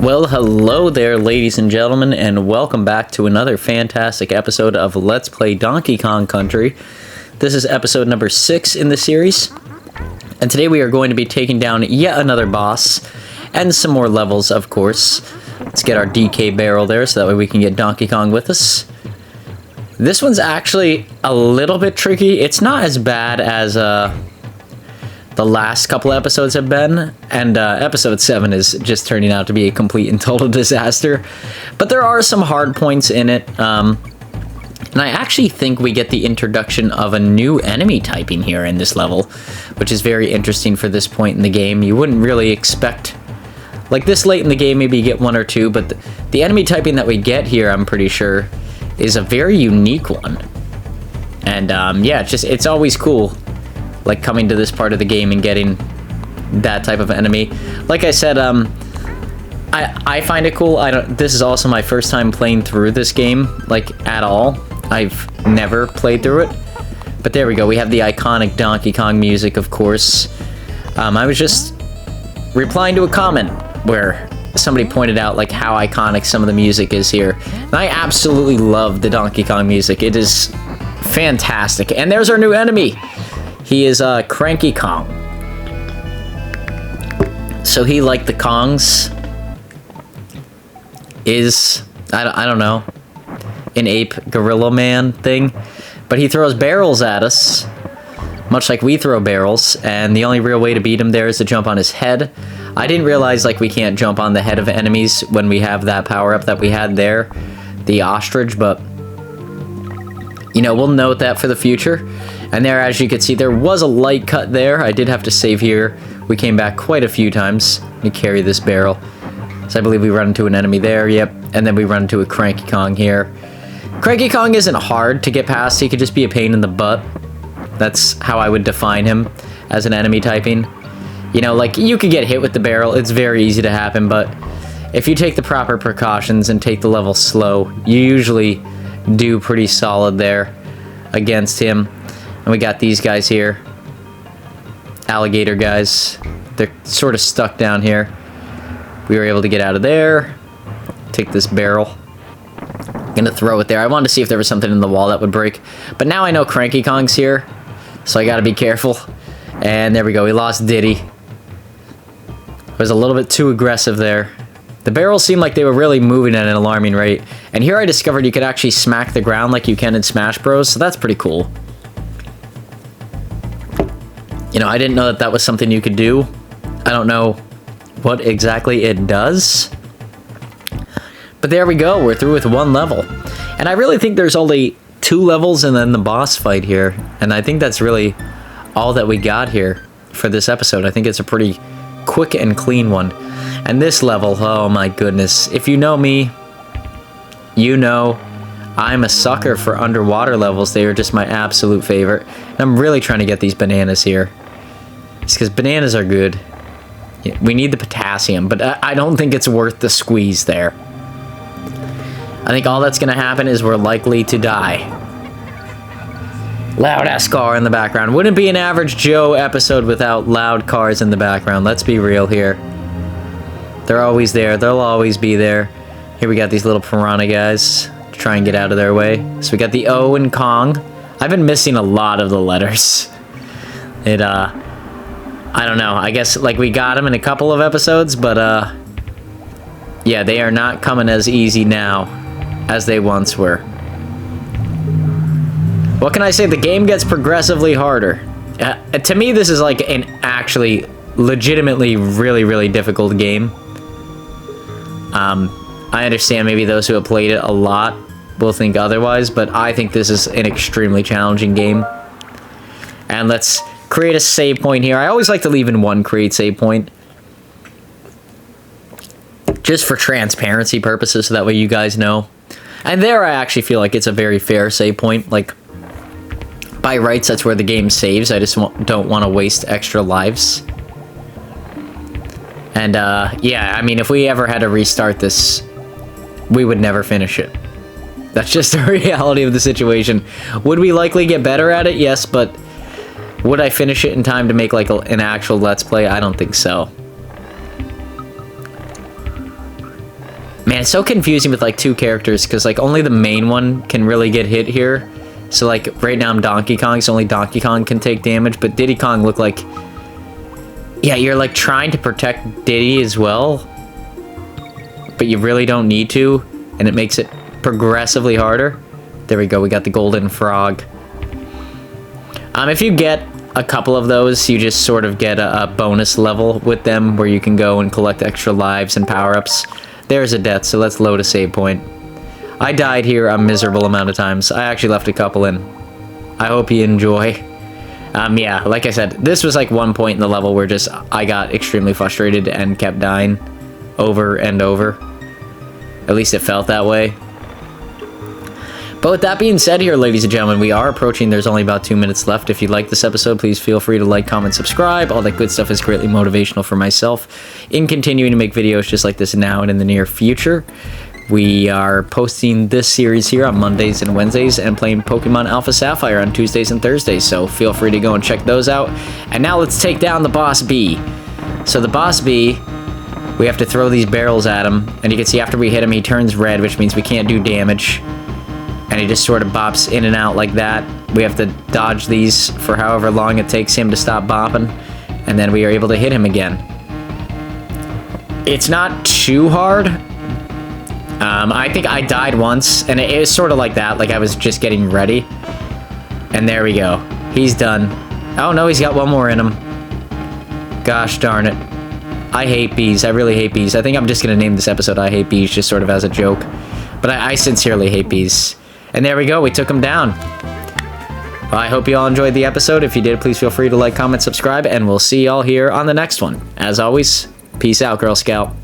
Well, hello there, ladies and gentlemen, and welcome back to another fantastic episode of Let's Play Donkey Kong Country. This is episode number 6 in the series, and today we are going to be taking down yet another boss, and some more levels, of course. Let's get our DK barrel there, so that way we can get Donkey Kong with us. This one's actually a little bit tricky. It's not as bad as, the last couple episodes have been, and episode 7 is just turning out to be a complete and total disaster. But there are some hard points in it, and I actually think we get the introduction of a new enemy typing here in this level, which is very interesting for this point in the game. You wouldn't really expect, like this late in the game, maybe you get one or two, but the enemy typing that we get here, I'm pretty sure, is a very unique one. And yeah, it's always cool, like coming to this part of the game and getting that type of enemy. Like I said, I find it cool. This is also my first time playing through this game, like, at all. I've never played through it. But there we go. We have the iconic Donkey Kong music, of course. I was just replying to a comment where somebody pointed out, like, how iconic some of the music is here. And I absolutely love the Donkey Kong music. It is fantastic. And there's our new enemy. He is Cranky Kong. So he, like the Kongs, is, I don't know, an ape gorilla man thing. But he throws barrels at us, much like we throw barrels, and the only real way to beat him there is to jump on his head. I didn't realize, like, we can't jump on the head of enemies when we have that power-up that we had there, the ostrich, but, you know, we'll note that for the future. And there, as you can see, there was a light cut there. I did have to save here. We came back quite a few times to carry this barrel. So I believe we run into an enemy there, yep. And then we run into a Cranky Kong here. Cranky Kong isn't hard to get past. He could just be a pain in the butt. That's how I would define him as an enemy typing. You know, like, you could get hit with the barrel. It's very easy to happen, but if you take the proper precautions and take the level slow, you usually do pretty solid there against him. And we got these guys here. Alligator guys. They're sort of stuck down here. We were able to get out of there. Take this barrel. Gonna throw it there. I wanted to see if there was something in the wall that would break. But now I know Cranky Kong's here, so I gotta be careful. And there we go. We lost Diddy. I was a little bit too aggressive there. The barrels seemed like they were really moving at an alarming rate. And here I discovered you could actually smack the ground like you can in Smash Bros, so that's pretty cool. You know, I didn't know that that was something you could do. I don't know what exactly it does. But there we go. We're through with one level. And I really think there's only 2 levels and then the boss fight here. And I think that's really all that we got here for this episode. I think it's a pretty quick and clean one. And this level, oh my goodness. If you know me, you know I'm a sucker for underwater levels. They are just my absolute favorite. And I'm really trying to get these bananas here. It's because bananas are good. We need the potassium, but I don't think it's worth the squeeze there. I think all that's going to happen is we're likely to die. Loud-ass car in the background. Wouldn't be an average Joe episode without loud cars in the background. Let's be real here. They're always there. They'll always be there. Here we got these little piranha guys to try and get out of their way. So we got the O in Kong. I've been missing a lot of the letters. I don't know. I guess, like, we got them in a couple of episodes, but, yeah, they are not coming as easy now as they once were. What can I say? The game gets progressively harder. To me, this is, like, an actually legitimately really, really difficult game. I understand maybe those who have played it a lot will think otherwise, but I think this is an extremely challenging game. And let's create a save point here. I always like to leave in one create save point, just for transparency purposes, so that way you guys know. And there I actually feel like it's a very fair save point. Like, by rights, that's where the game saves. I just don't want to waste extra lives. And yeah, I mean, if we ever had to restart this, we would never finish it. That's just the reality of the situation. Would we likely get better at it? Yes, but would I finish it in time to make, like, an actual Let's Play? I don't think so. Man, it's so confusing with like two characters because like only the main one can really get hit here. So like right now I'm Donkey Kong, so only Donkey Kong can take damage, but Diddy Kong look like... Yeah, you're like trying to protect Diddy as well, but you really don't need to, and it makes it progressively harder. There we go, we got the golden frog. If you get a couple of those, you just sort of get a bonus level with them where you can go and collect extra lives and power-ups. There's a death, so let's load a save point. I died here a miserable amount of times. I actually left a couple in. I hope you enjoy. Yeah, like I said, this was like one point in the level where just I got extremely frustrated and kept dying over and over. At least it felt that way. But with that being said here, ladies and gentlemen, we are approaching, there's only about 2 minutes left. If you like this episode, please feel free to like, comment, subscribe. All that good stuff is greatly motivational for myself in continuing to make videos just like this now and in the near future. We are posting this series here on Mondays and Wednesdays and playing Pokemon Alpha Sapphire on Tuesdays and Thursdays, so feel free to go and check those out. And now let's take down the Boss Bee. So the Boss Bee, we have to throw these barrels at him, and you can see after we hit him, he turns red, which means we can't do damage. And he just sort of bops in and out like that. We have to dodge these for however long it takes him to stop bopping, and then we are able to hit him again. It's not too hard. I think I died once, and it was sort of like that, like I was just getting ready. And there we go. He's done. Oh no, he's got one more in him. Gosh darn it. I hate bees. I really hate bees. I think I'm just going to name this episode I Hate Bees, just sort of as a joke. But I sincerely hate bees. And there we go, we took him down. Well, I hope you all enjoyed the episode. If you did, please feel free to like, comment, subscribe, and we'll see y'all here on the next one. As always, peace out, Girl Scout.